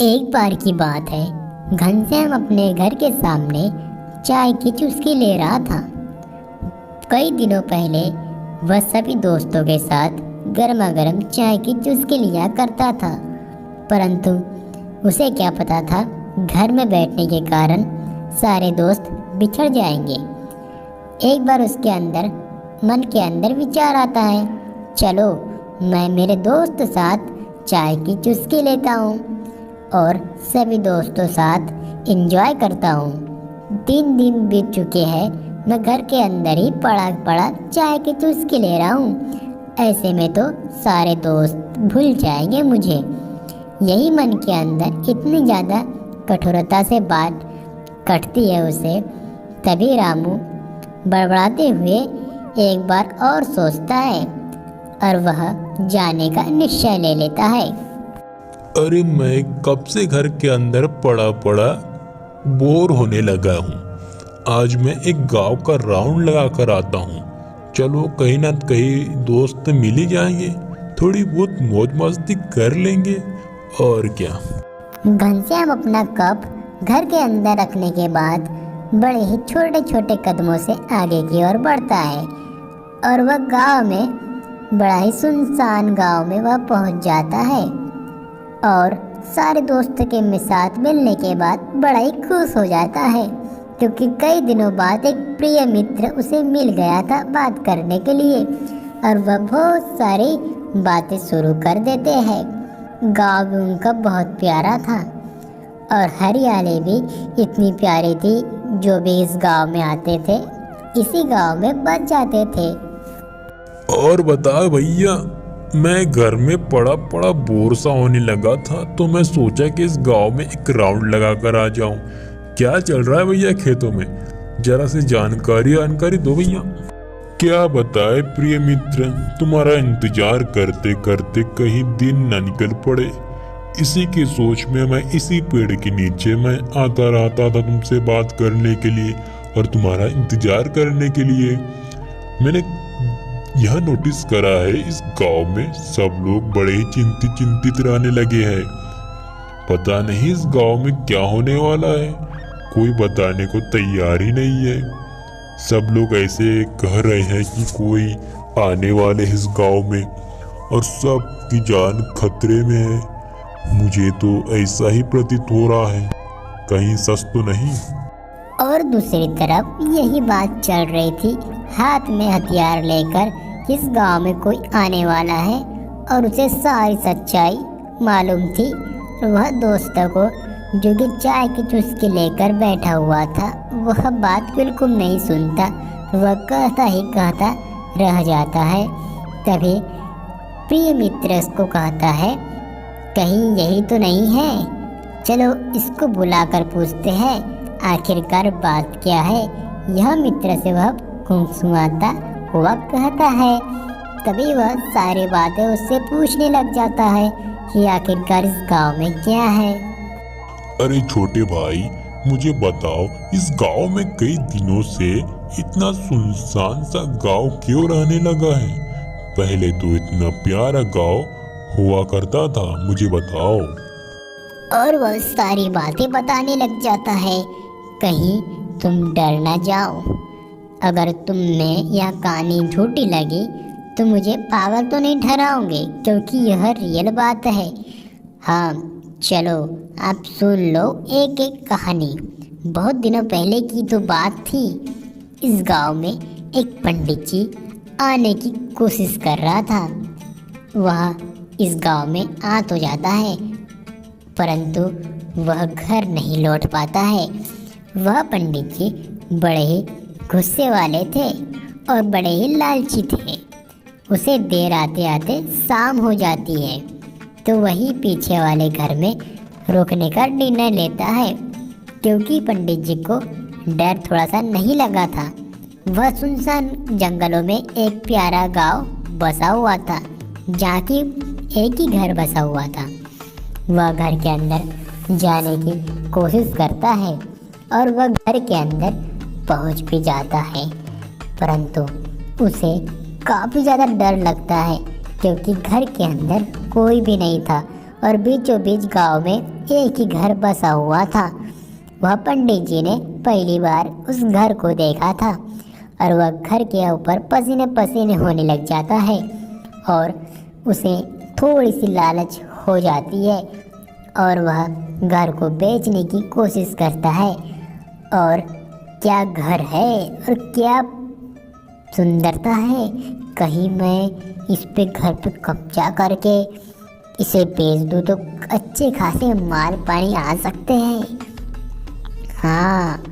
एक बार की बात है, घनश्याम अपने घर के सामने चाय की चुस्की ले रहा था। कई दिनों पहले वह सभी दोस्तों के साथ गर्मा गर्म चाय की चुस्की लिया करता था, परंतु उसे क्या पता था घर में बैठने के कारण सारे दोस्त बिछड़ जाएंगे। एक बार उसके अंदर मन के अंदर विचार आता है, चलो मैं मेरे दोस्त साथ चाय की चुस्की लेता हूँ और सभी दोस्तों साथ एंजॉय करता हूँ। 3 दिन बीत चुके हैं, मैं घर के अंदर ही पड़ा पड़ा चाय की चुस्की ले रहा हूँ। ऐसे में तो सारे दोस्त भूल जाएंगे मुझे। यही मन के अंदर इतनी ज़्यादा कठोरता से बात कटती है उसे। तभी रामू बड़बड़ाते हुए एक बार और सोचता है और वह जाने का निश्चय ले लेता है। अरे मैं कब से घर के अंदर पड़ा पड़ा बोर होने लगा हूँ। आज मैं एक गांव का राउंड लगा कर आता हूँ। चलो कहीं ना कहीं दोस्त मिल ही जाएंगे, थोड़ी बहुत मौज मस्ती कर लेंगे और क्या। घनश्याम अपना कप घर के अंदर रखने के बाद बड़े ही छोटे छोटे कदमों से आगे की ओर बढ़ता है और वह गांव में, बड़ा ही सुनसान गांव में वह पहुंच जाता है और सारे दोस्तों के साथ मिलने के बाद बड़ा ही खुश हो जाता है, क्योंकि कई दिनों बाद एक प्रिय मित्र उसे मिल गया था बात करने के लिए और वह बहुत सारी बातें शुरू कर देते हैं। गांव भी उनका बहुत प्यारा था और हरियाली भी इतनी प्यारी थी, जो भी इस गांव में आते थे इसी गांव में बच जाते थे। और बता भैया, मैं घर में पड़ा पड़ा बोर सा होने लगा था, तो मैं सोचा कि इस गांव में एक राउंड लगा कर आ जाऊं। क्या चल रहा है भैया खेतों में, जरा से जानकारी दो भैया। क्या बताए प्रिय मित्र, तुम्हारा इंतजार करते करते कहीं दिन न निकल पड़े। इसी की सोच में मैं इसी पेड़ के नीचे मैं आता रहता था तुमसे बात करने के लिए और तुम्हारा इंतजार करने के लिए। मैंने यह नोटिस करा है, इस गांव में सब लोग बड़े ही चिंतित रहने लगे हैं। पता नहीं इस गांव में क्या होने वाला है, कोई बताने को तैयार ही नहीं है। सब लोग ऐसे कह रहे हैं कि कोई आने वाले इस गांव में और सबकी जान खतरे में है। मुझे तो ऐसा ही प्रतीत हो रहा है, कहीं सच तो नहीं। और दूसरी तरफ यही बात चल रही थी, हाथ में हथियार लेकर इस गांव में कोई आने वाला है और उसे सारी सच्चाई मालूम थी। वह दोस्तों को, जो कि चाय की चुस्की लेकर बैठा हुआ था, वह बात बिल्कुल नहीं सुनता। वह कहता रह जाता है। तभी प्रिय मित्र उसको कहता है, कहीं यही तो नहीं है, चलो इसको बुलाकर पूछते हैं आखिरकार बात क्या है। यह मित्र से वह गुमसुमाता हुआ कहता है। तभी वह सारी बातें उससे पूछने लग जाता है कि आखिरकार इस गांव में क्या है। अरे छोटे भाई, मुझे बताओ, इस गांव में कई दिनों से इतना सुनसान सा गांव क्यों रहने लगा है? पहले तो इतना प्यारा गांव हुआ करता था, मुझे बताओ। और वह सारी बातें बताने लग जाता है। कहीं तुम डर ना जाओ, अगर तुमने यह कहानी झूठी लगी तो मुझे पागल तो नहीं ठहराओगे, क्योंकि यह रियल बात है। हाँ चलो आप सुन लो एक एक कहानी। बहुत दिनों पहले की तो बात थी। इस गांव में एक पंडित जी आने की कोशिश कर रहा था। वह इस गांव में आ तो जाता है, परंतु वह घर नहीं लौट पाता है। वह पंडित जी बड़े ही गुस्से वाले थे और बड़े ही लालची थे। उसे देर आते आते शाम हो जाती है, तो वही पीछे वाले घर में रुकने का निर्णय लेता है, क्योंकि पंडित जी को डर थोड़ा सा नहीं लगा था। वह सुनसान जंगलों में एक प्यारा गांव बसा हुआ था, जहाँ की एक ही घर बसा हुआ था। वह घर के अंदर जाने की कोशिश करता है और वह घर के अंदर पहुंच भी जाता है, परंतु उसे काफ़ी ज़्यादा डर लगता है, क्योंकि घर के अंदर कोई भी नहीं था और बीचों बीच गांव में एक ही घर बसा हुआ था। वह पंडित जी ने पहली बार उस घर को देखा था और वह घर के ऊपर पसीने पसीने होने लग जाता है और उसे थोड़ी सी लालच हो जाती है और वह घर को बेचने की कोशिश करता है। और क्या घर है और क्या सुंदरता है, कहीं मैं इस पे घर पे कब्जा करके इसे बेच दूँ तो अच्छे खासे माल पानी आ सकते हैं। हाँ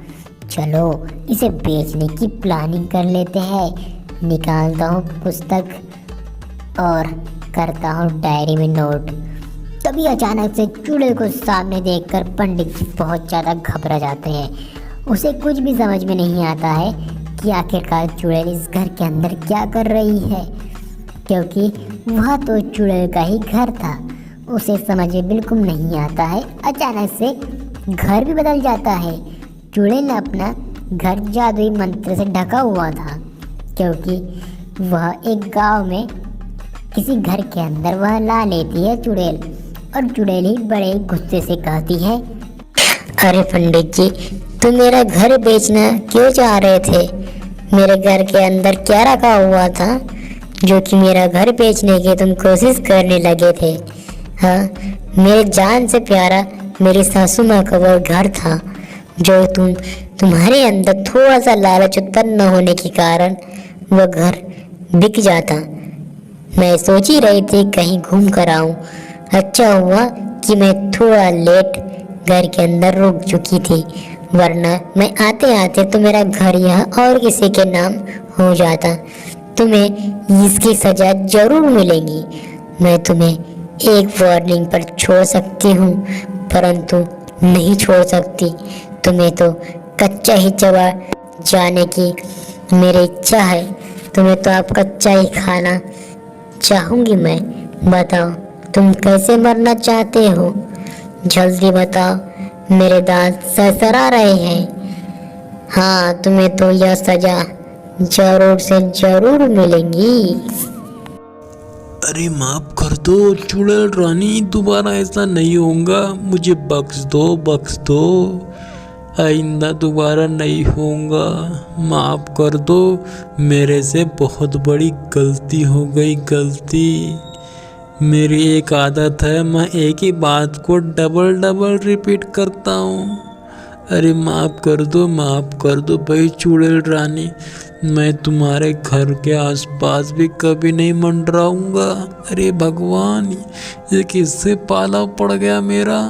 चलो इसे बेचने की प्लानिंग कर लेते हैं। निकालता हूँ पुस्तक और करता हूँ डायरी में नोट। तभी अचानक से चूड़े को सामने देखकर पंडित जी बहुत ज़्यादा घबरा जाते हैं। उसे कुछ भी समझ में नहीं आता है कि आखिरकार चुड़ैल इस घर के अंदर क्या कर रही है, क्योंकि वह तो चुड़ैल का ही घर था। उसे समझ में बिल्कुल नहीं आता है। अचानक से घर भी बदल जाता है। चुड़ैल ने अपना घर जादुई मंत्र से ढका हुआ था, क्योंकि वह एक गांव में किसी घर के अंदर वह ला लेती है चुड़ैल। और चुड़ैल ही बड़े गुस्से से कहती है, अरे पंडित जी, तुम मेरा घर बेचना क्यों चाह रहे थे? मेरे घर के अंदर क्या रखा हुआ था जो कि मेरा घर बेचने की तुम कोशिश करने लगे थे? हाँ, मेरे जान से प्यारा मेरी सासू माँ का वो घर था जो तुम्हारे अंदर थोड़ा सा लालच उत्पन्न न होने के कारण वह घर बिक जाता। मैं सोच ही रही थी कहीं घूम कर आऊँ। अच्छा हुआ कि मैं थोड़ा लेट घर के अंदर रुक चुकी थी, वरना मैं आते आते तो मेरा घर यहाँ और किसी के नाम हो जाता। तुम्हें इसकी सज़ा जरूर मिलेगी। मैं तुम्हें एक वार्निंग पर छोड़ सकती हूँ, परंतु नहीं छोड़ सकती। तुम्हें तो कच्चा ही चबा जाने की मेरी इच्छा है। तुम्हें तो आप कच्चा ही खाना चाहूँगी मैं। बताओ तुम कैसे मरना चाहते हो? जल्दी बताओ, मेरे दांत सरसरा रहे हैं। हाँ, तुम्हें तो यह सजा जरूर से जरूर मिलेगी। अरे माफ कर दो चुड़ैल रानी, दोबारा ऐसा नहीं होगा। मुझे बख्श दो, बख्श दो। आइंदा दोबारा नहीं होगा। माफ कर दो, मेरे से बहुत बड़ी गलती हो गई, गलती। मेरी एक आदत है, मैं एक ही बात को डबल डबल रिपीट करता हूँ। अरे माफ़ कर दो भाई चुड़ैल रानी। मैं तुम्हारे घर के आसपास भी कभी नहीं मंडराऊंगा। अरे भगवान, ये किससे पाला पड़ गया मेरा।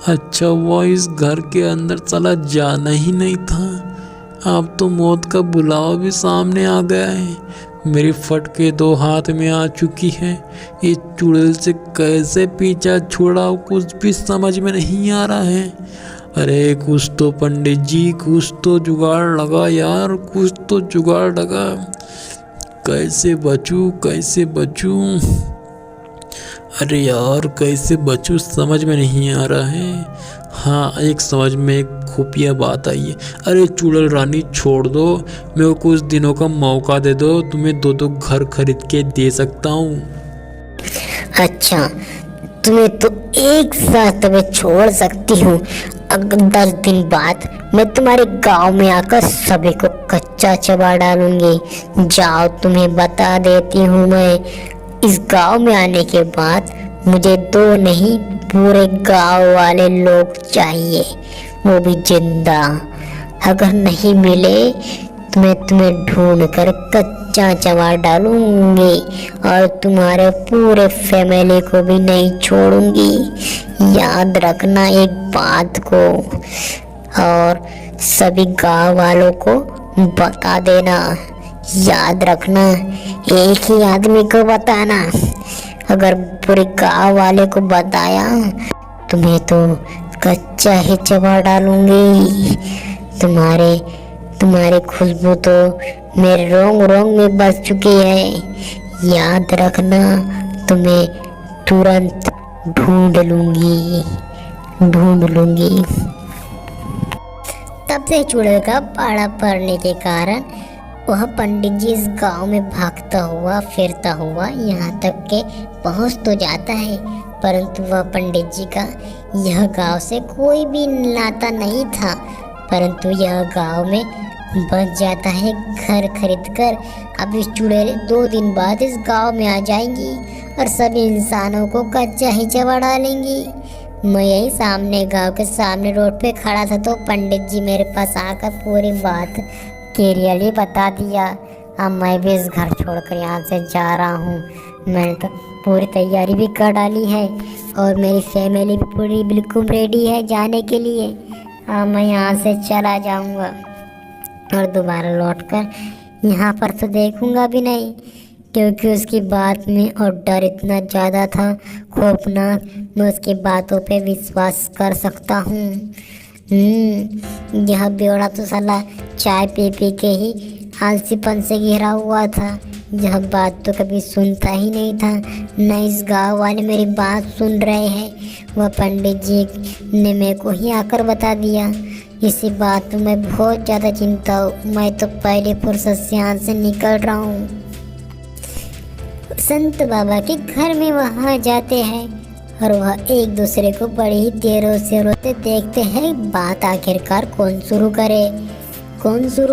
अच्छा हुआ इस घर के अंदर चला जाना ही नहीं था। अब तो मौत का बुलावा भी सामने आ गया है। मेरी फटके 2 हाथ में आ चुकी है। ये चुड़ैल से कैसे पीछा छुड़ाऊं, कुछ भी समझ में नहीं आ रहा है। अरे कुछ तो पंडित जी, कुछ तो जुगाड़ लगा यार, कुछ तो जुगाड़ लगा। कैसे बचूं, कैसे बचूं? अरे यार कैसे बचूं समझ में नहीं आ रहा है। हाँ, एक समझ में एक खुफिया बात आई है। अरे चुड़ैल रानी छोड़ दो, मेरे को कुछ दिनों का मौका दे दो, तुम्हें 2 घर खरीद के दे सकता हूँ। अच्छा, तुम्हें तो एक साथ तुम्हें छोड़ सकती हूँ। अगर 10 दिन बाद मैं तुम्हारे गांव में आकर सभी को कच्चा चबा डालूंगी। जाओ, तुम्हें बता देती हूँ मैं। इस गांव में आने के बाद मुझे 2 नहीं पूरे गांव वाले लोग चाहिए, वो भी जिंदा। अगर नहीं मिले तो मैं तुम्हें ढूंढ कर कच्चा चबा डालूंगी और तुम्हारे पूरे फैमिली को भी नहीं छोड़ूंगी। याद रखना एक बात को, और सभी गांव वालों को बता देना। याद रखना, एक ही आदमी को बताना। अगर पूरे गांव वाले को बताया तुम्हें तो कच्चा ही चबा डालूंगी। तुम्हारी खुशबू तो मेरे रोंग रोंग में बस चुकी है। याद रखना, तुम्हें तुरंत ढूंढ लूंगी। तब से चुड़ैल का पाड़ा पड़ने के कारण वह पंडित जी इस गांव में भागता हुआ फिरता हुआ यहाँ तक के पहुँच तो जाता है, परंतु वह पंडित जी का यह गांव से कोई भी नाता नहीं था। परंतु यह गांव में बस जाता है घर खरीद कर। अब इस चुड़ैल 2 दिन बाद इस गांव में आ जाएंगी और सभी इंसानों को कच्चा ही चबा डालेंगी। मैं यही सामने गांव के सामने रोड पे खड़ा था तो पंडित जी मेरे पास आकर पूरी बात क्लियरली बता दिया। अब मैं भी इस घर छोड़कर यहाँ से जा रहा हूँ। मैंने तो पूरी तैयारी भी कर डाली है और मेरी फैमिली भी पूरी बिल्कुल रेडी है जाने के लिए। अब मैं यहाँ से चला जाऊँगा और दोबारा लौटकर यहाँ पर तो देखूँगा भी नहीं, क्योंकि उसकी बात में और डर इतना ज़्यादा था खौफनाक, मैं उसकी बातों पे विश्वास कर सकता हूँ। यह बेवड़ा तो साला चाय पी पी के ही आलसीपन से घिरा हुआ था। यह बात तो कभी सुनता ही नहीं था, न इस गांव वाले मेरी बात सुन रहे हैं। वह पंडित जी ने मेरे को ही आकर बता दिया। इसी बात में बहुत ज़्यादा चिंता हूँ। मैं तो पहले फुर्सत से यहाँ से निकल रहा हूँ। संत बाबा के घर में वहाँ जाते हैं और वह एक दूसरे को बड़ी ही देरों से रोते देखते हैं। बात आखिरकार कौन शुरू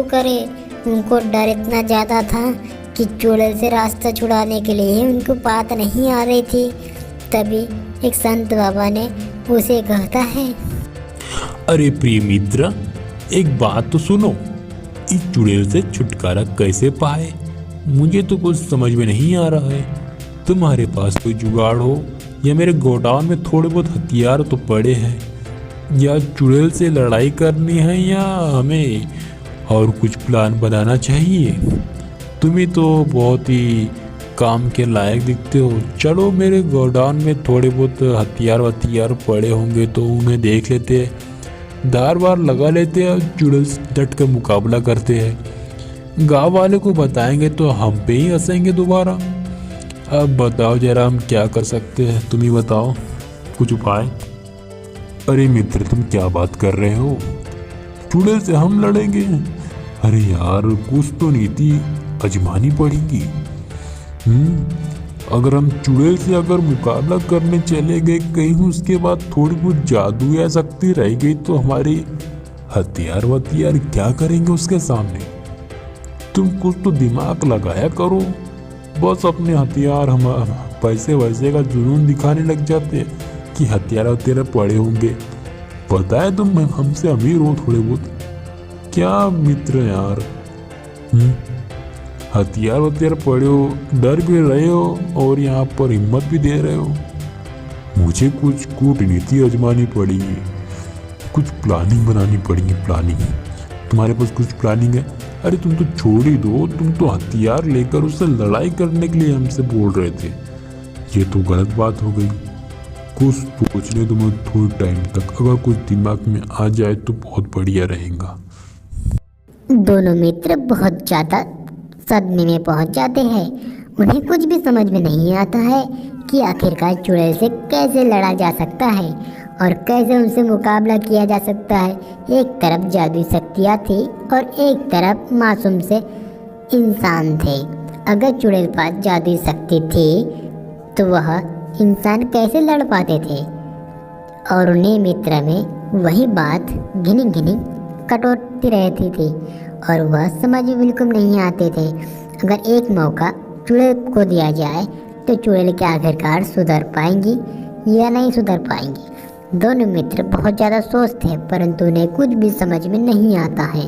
करे। उनको डर इतना ज़्यादा था कि चुड़ैल से रास्ता छुड़ाने के लिए उनको बात नहीं आ रही थी। तभी एक संत बाबा ने उसे कहता है, अरे प्रिय मित्र, एक बात तो सुनो, इस चुड़ैल से छुटकारा कैसे पाए? मुझे तो कुछ समझ में नहीं आ रहा है। तुम्हारे पास कोई जुगाड़ हो या मेरे गोडाउन में थोड़े बहुत हथियार तो पड़े हैं, या चुड़ैल से लड़ाई करनी है या हमें और कुछ प्लान बनाना चाहिए। तुम्हें तो बहुत ही काम के लायक दिखते हो। चलो मेरे गोडाउन में थोड़े बहुत हथियार पड़े होंगे तो उन्हें देख लेते हैं, धार वार लगा लेते हैं और चुड़ैल से डट कर मुकाबला करते हैं। गांव वाले को बताएंगे तो हम पे ही हंसेंगे दोबारा। अब बताओ जरा हम क्या कर सकते हैं, तुम ही बताओ कुछ उपाय। अरे मित्र, तुम क्या बात कर रहे हो? चुड़ैल से हम लड़ेंगे? अरे यार, कुछ तो नीति आजमानी पड़ेगी। अगर हम चुड़ैल से मुकाबला करने चले गए, कहीं उसके बाद थोड़ी बहुत जादू या शक्ति रह गई तो हमारे हथियार क्या करेंगे उसके सामने? तुम कुछ तो दिमाग लगाया करो। बस अपने हथियार हम पैसे वैसे का जुनून दिखाने लग जाते हैं कि हथियार पड़े होंगे। पता है तुम हमसे अमीर हो थोड़े बहुत। क्या मित्र यार, हथियार पड़े हो, डर भी रहे हो और यहाँ पर हिम्मत भी दे रहे हो। मुझे कुछ कूटनीति आजमानी पड़ेगी, कुछ प्लानिंग बनानी पड़ेगी। प्लानिंग? तुम्हारे पास कुछ प्लानिंग है? अरे तुम तो छोड़ ही दो, तुम तो हथियार लेकर उससे लड़ाई करने के लिए हमसे बोल रहे थे। ये तो गलत बात हो गई। कुछ सोचने दो मुझे थोड़ी टाइम तक, अगर कुछ दिमाग में आ जाए तो बहुत बढ़िया रहेगा। दोनों मित्र बहुत ज़्यादा सदमे में पहुंच जाते हैं। उन्हें कुछ भी समझ में नहीं आता है कि आखिरकार चुड़ैल से कैसे लड़ा जा सकता है और कैसे उनसे मुकाबला किया जा सकता है। एक तरफ जादुई शक्तियाँ थी और एक तरफ मासूम से इंसान थे। अगर चुड़ैल पास जादुई शक्ति थी तो वह इंसान कैसे लड़ पाते थे? और उन्हें मित्र में वही बात घिनी घिनी कटौती रहती थी और वह समझ में बिल्कुल नहीं आते थे। अगर एक मौका चुड़ैल को दिया जाए तो चुड़ैल के आखिरकार सुधर पाएंगी या नहीं सुधर पाएंगी। दोनों मित्र बहुत ज़्यादा सोचते हैं परंतु उन्हें कुछ भी समझ में नहीं आता है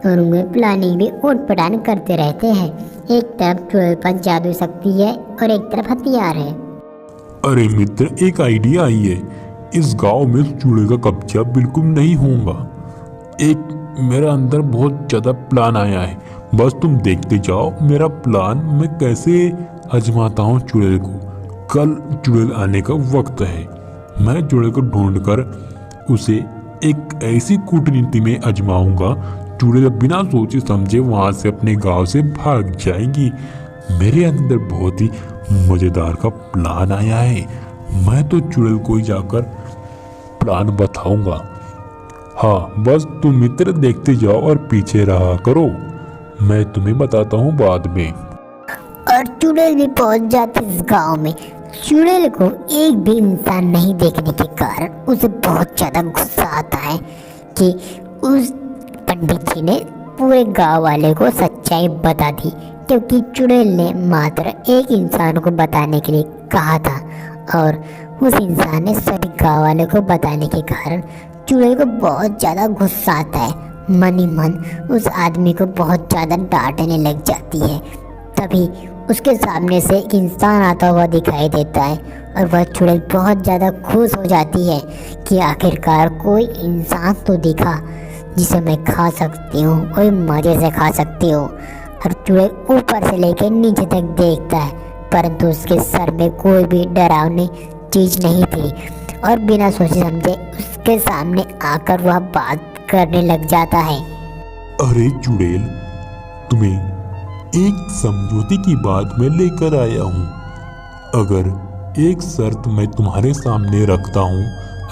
और उन्हें प्लानिंग भी ऊट पटांग करते रहते हैं। एक तरफ चुड़ैल पर जादू शक्ति है और एक तरफ हथियार है। अरे मित्र, एक आइडिया आई है। इस गांव में चुड़ैल का कब्जा बिल्कुल नहीं होगा। एक मेरा अंदर बहुत ज़्यादा प्लान आया है, बस तुम देखते जाओ मेरा प्लान मैं कैसे आजमाता हूँ चुड़ैल को। कल चुड़ैल आने का वक्त है। मैं चुड़ैल को ढूंढकर उसे एक ऐसी कूटनीति में आजमाऊंगा, चुड़ैल बिना सोचे समझे वहाँ से अपने गांव से भाग जाएंगी। मेरे अंदर बहुत ही मज़ेदार का प्लान आया है। मैं तो चुड़ैल को ही जाकर प्लान बताऊंगा। हाँ, बस तुम मित्र देखते जाओ और पीछे रहा करो, मैं तुम्हें बताता हूँ बाद में। और चुड़ैल भी पहुंच जाती इस गांव में। चुड़ैल को एक भी इंसान नहीं देखने के कारण उसे बहुत ज़्यादा गुस्सा आता है कि उस पंडित जी ने पूरे गांव वाले को सच्चाई बता दी, क्योंकि चुड़ैल ने मात्र एक इंसान को बताने के लिए कहा था और उस इंसान ने सभी गांव वाले को बताने के कारण चुड़ैल को बहुत ज़्यादा गुस्सा आता है। मन ही मन उस आदमी को बहुत ज़्यादा डांटने लग जाती है। तभी उसके सामने से एक इंसान आता हुआ दिखाई देता है और वह चुड़ैल बहुत ज़्यादा खुश हो जाती है कि आखिरकार कोई इंसान तो दिखा जिसे मैं खा सकती हूँ, कोई मज़े से खा सकती हूँ। और चुड़ैल ऊपर से लेकर नीचे तक देखता है, परंतु उसके सर में कोई भी डरावनी चीज़ नहीं थी और बिना सोचे समझे उसके सामने आकर वह बात करने लग जाता है। अरे चुड़ैल, तुम्हें एक समझौते की बात मैं लेकर आया हूँ। अगर एक शर्त मैं तुम्हारे सामने रखता हूँ,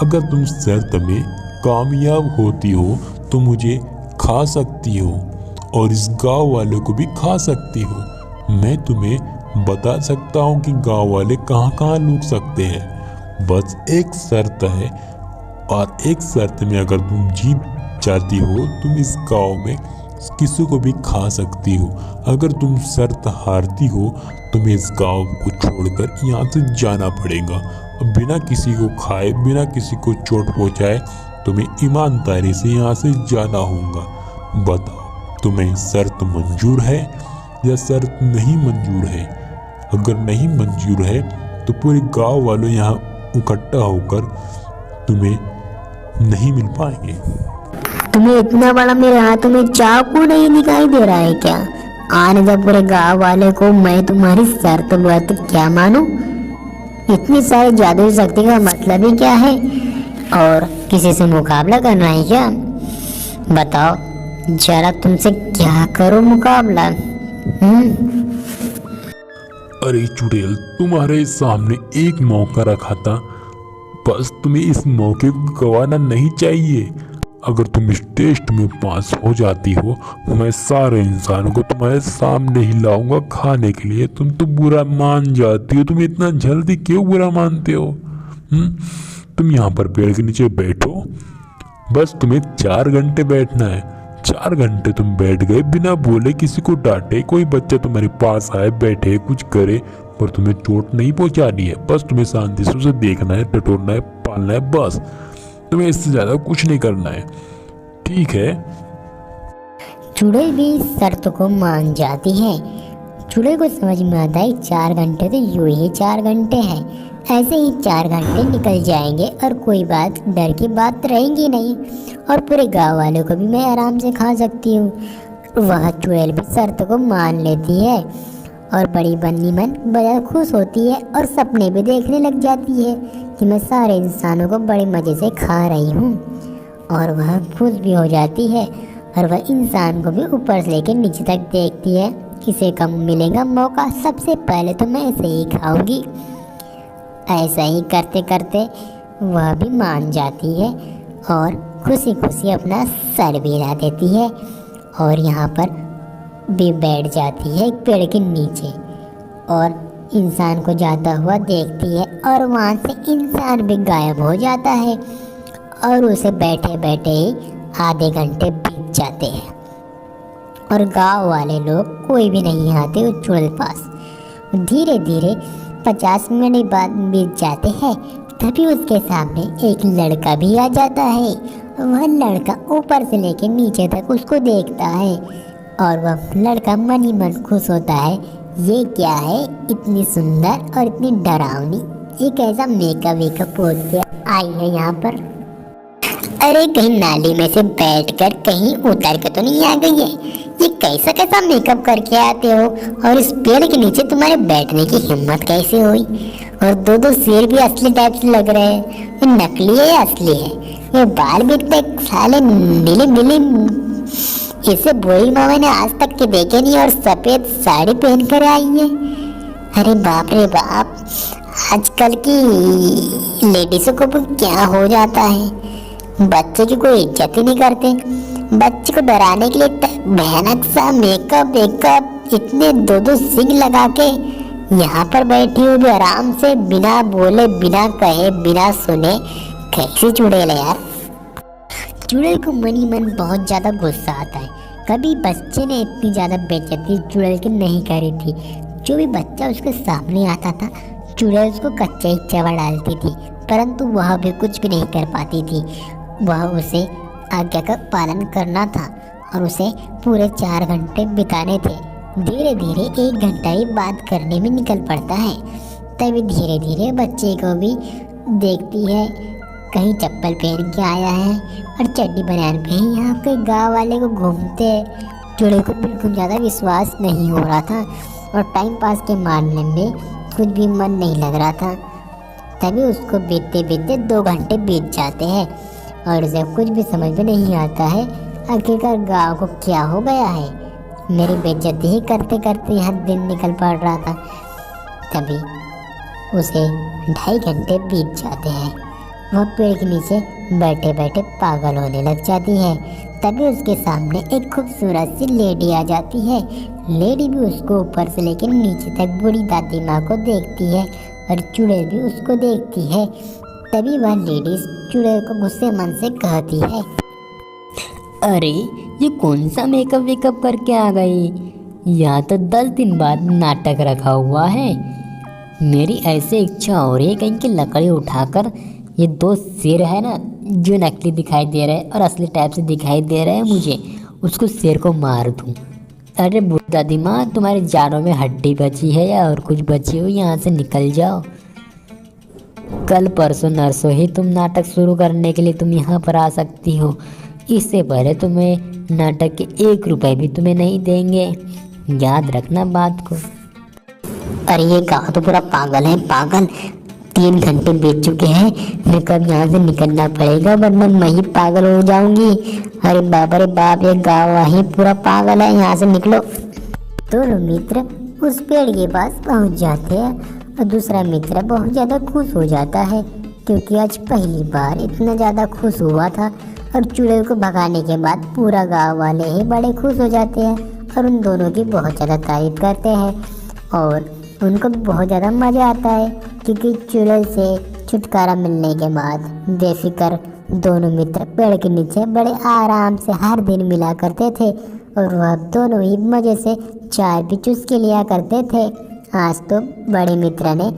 अगर तुम शर्त में कामयाब होती हो तो मुझे खा सकती हो और इस गांव वालों को भी खा सकती हो। मैं तुम्हें बता सकता हूँ कि गांव वाले कहाँ कहाँ लुक सकते हैं। बस एक शर्त है और एक शर्त में अगर तुम जीत जाती हो तुम इस गांव में किसी को भी खा सकती हो। अगर तुम शर्त हारती हो तुम्हें इस गांव को छोड़कर यहाँ से जाना पड़ेगा और बिना किसी को खाए, बिना किसी को चोट पहुँचाए तुम्हें ईमानदारी से यहाँ से जाना होगा। बताओ, तुम्हें शर्त मंजूर है या शर्त नहीं मंजूर है? अगर नहीं मंजूर है तो पूरे गांव वालों यहाँ इकट्ठा होकर तुम्हें नहीं मिल पाएंगे। तुम्हें इतना बड़ा मेरे हाथों में चाकू नहीं दिखाई दे रहा है क्या? आने दो पूरे गांव वाले को मैं तुम्हारी शर्त वर्त क्या मानूं? इतनी सारी जादुई शक्ति का मतलब ही क्या है? और किसी से मुकाबला करना है क्या? बताओ जरा, तुमसे क्या करो मुकाबला? अरे चुड़ैल, तुम्हारे सामने एक मौका रखा था, बस तुम्हें इस मौके को गंवाना नहीं चाहिए। अगर तुम इस टेस्ट में पास हो जाती हो मैं सारे इंसानों को तुम्हारे सामने ही लाऊंगा खाने के लिए। तुम तो बुरा मान जाती हो, तुम इतना जल्दी क्यों बुरा मानते हो? तुम यहाँ पर पेड़ के नीचे बैठो, बस तुम्हें 4 घंटे बैठना है। 4 घंटे तुम बैठ गए बिना बोले, किसी को डांटे, कोई बच्चा तुम्हारे पास आए, बैठे, कुछ करे, पर तुम्हें चोट नहीं पहुंचानी है। बस तुम्हें शांति से उसे देखना है, टटोलना है, पालना है, बस तुम्हें इससे ज्यादा कुछ नहीं करना है, ठीक है? चुड़ैल भी शर्त को मान जाती है। चुड़ैल को समझ में आता है 4 घंटे तो यूं ही 4 घंटे हैं, ऐसे ही 4 घंटे निकल जाएंगे और कोई बात डर की बात रहेंगी नहीं और पूरे गांव वालों को भी मैं आराम से खा सकती हूँ। वह चुड़ैल भी शर्त को मान लेती है और बड़ी बन्नी मन बड़ा खुश होती है और सपने भी देखने लग जाती है कि मैं सारे इंसानों को बड़े मज़े से खा रही हूँ। और वह खुश भी हो जाती है और वह इंसान को भी ऊपर से लेकर नीचे तक देखती है, किसे कम मिलेगा मौका, सबसे पहले तो मैं इसे ही खाऊंगी। ऐसा ही करते करते वह भी मान जाती है और खुशी खुशी अपना सर भी हिला देती है और यहाँ पर भी बैठ जाती है एक पेड़ के नीचे और इंसान को जाता हुआ देखती है और वहाँ से इंसान भी गायब हो जाता है और उसे बैठे बैठे ही आधे घंटे बीत जाते हैं और गांव वाले लोग कोई भी नहीं आते उस चुड़ैल पास। धीरे धीरे 50 मिनट बाद बीत जाते हैं, तभी उसके सामने एक लड़का भी आ जाता है। वह लड़का ऊपर से लेकर नीचे तक उसको देखता है और वह लड़का मन ही मन खुश होता है। ये क्या है, इतनी सुंदर और इतनी डरावनी, ये कैसा मेकअप वेकअप हो के आई है यहाँ पर? अरे कहीं नाली में से बैठकर कहीं उतर के तो नहीं आ गई है? ये कैसा कैसा मेकअप करके आते हो और इस पेड़ के नीचे तुम्हारे बैठने की हिम्मत कैसे हुई? और दो शेर भी असली टाइप से लग रहे हैं, ये नकली है या असली है? ये बाल भी इतने साले नीले नीले, इसे बुरी मामा ने आज तक के देखे नहीं और सफेद साड़ी पहन कर आई है। अरे बाप रे बाप, आजकल की लेडीजों को क्या हो जाता है, बच्चे की कोई इज्जत ही नहीं करते। बच्चे को डराने के लिए भयानक सा मेकअप वेकअप, इतने दो सिंग लगा के यहाँ पर बैठी हुई भी आराम से बिना बोले बिना कहे बिना सुने कैसे चुड़ैल है यार। चुड़ैल को मन ही मन बहुत ज़्यादा गुस्सा आता है। कभी बच्चे ने इतनी ज़्यादा बेइज्जती चुड़ैल की नहीं करी थी। जो भी बच्चा उसके सामने आता था चुड़ैल उसको कच्चा ही चबा डालती थी, परंतु वह भी कुछ भी नहीं कर पाती थी। वह उसे आज्ञा का पालन करना था और उसे पूरे 4 घंटे बिताने थे। धीरे धीरे 1 घंटा ही बात करने में निकल पड़ता है। तभी धीरे धीरे बच्चे को भी देखती है, कहीं चप्पल पहन के आया है और चड्डी बनियान पे ही यहाँ के गाँव वाले को घूमते। चुड़ैल को बिल्कुल ज़्यादा विश्वास नहीं हो रहा था और टाइम पास के मामले में कुछ भी मन नहीं लग रहा था। तभी उसको बीतते बीतते 2 घंटे बीत जाते हैं और उसे कुछ भी समझ में नहीं आता है आखिरकार गाँव को क्या हो गया है। मेरी बेइज्जती ही करते करते यहाँ दिन निकल पड़ रहा था। तभी उसे 2.5 घंटे बीत जाते हैं। वह पेड़ के नीचे बैठे बैठे पागल होने लग जाती है। तभी उसके सामने एक खूबसूरत सी लेडी आ जाती है। लेडी भी उसको ऊपर से लेकर नीचे तक बूढ़ी दादी माँ को देखती है और चुड़ैल भी उसको देखती है। तभी वह लेडीज चुड़ैल को गुस्से मन से कहती है, अरे ये कौन सा मेकअप वेकअप करके आ गई? यहाँ तो 10 दिन बाद नाटक रखा हुआ है। मेरी ऐसे इच्छा हो रही है कहीं की लकड़ी उठाकर ये 2 शेर है ना जो नकली दिखाई दे रहे हैं और असली टाइप से दिखाई दे रहे हैं मुझे, उसको शेर को मार दूँ। अरे बूढ़ी दादी माँ, तुम्हारे जानों में हड्डी बची है या और कुछ बची हो? यहाँ से निकल जाओ। कल परसों नरसों ही तुम नाटक शुरू करने के लिए तुम यहाँ पर आ सकती हो। इससे पहले तुम्हें नाटक के 1 रुपए भी तुम्हें नहीं देंगे, याद रखना बात को। अरे ये गाँव तो पूरा पागल है, पागल। 3 घंटे बीत चुके हैं, मैं कब यहाँ से निकलना पड़ेगा वरना मैं ही पागल हो जाऊंगी। अरे बाप रे बाप, ये गाँव ही पूरा पागल है, यहाँ से निकलो। दोनों मित्र उस पेड़ के पास पहुँच जाते हैं और दूसरा मित्र बहुत ज़्यादा खुश हो जाता है क्योंकि आज पहली बार इतना ज़्यादा खुश हुआ था। और चुड़ैल को भगाने के बाद पूरा गाँव वाले ही बड़े खुश हो जाते हैं और उन दोनों की बहुत ज़्यादा तारीफ करते हैं और उनको बहुत ज़्यादा मज़ा आता है क्योंकि चुड़ैल से छुटकारा मिलने के बाद बेफिक्र दोनों मित्र पेड़ के नीचे बड़े आराम से हर दिन मिला करते थे और वह दोनों ही मज़े से चाय भी चूस के लिया करते थे। आज तो बड़े मित्र ने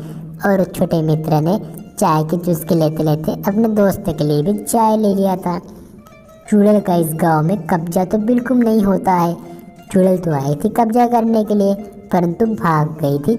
और छोटे मित्र ने चाय की चुस्की लेते लेते अपने दोस्त के लिए भी चाय ले लिया था। चुड़ैल का इस गांव में कब्जा तो बिल्कुल नहीं होता है। चुड़ैल तो आई थी कब्जा करने के लिए परंतु भाग गई थी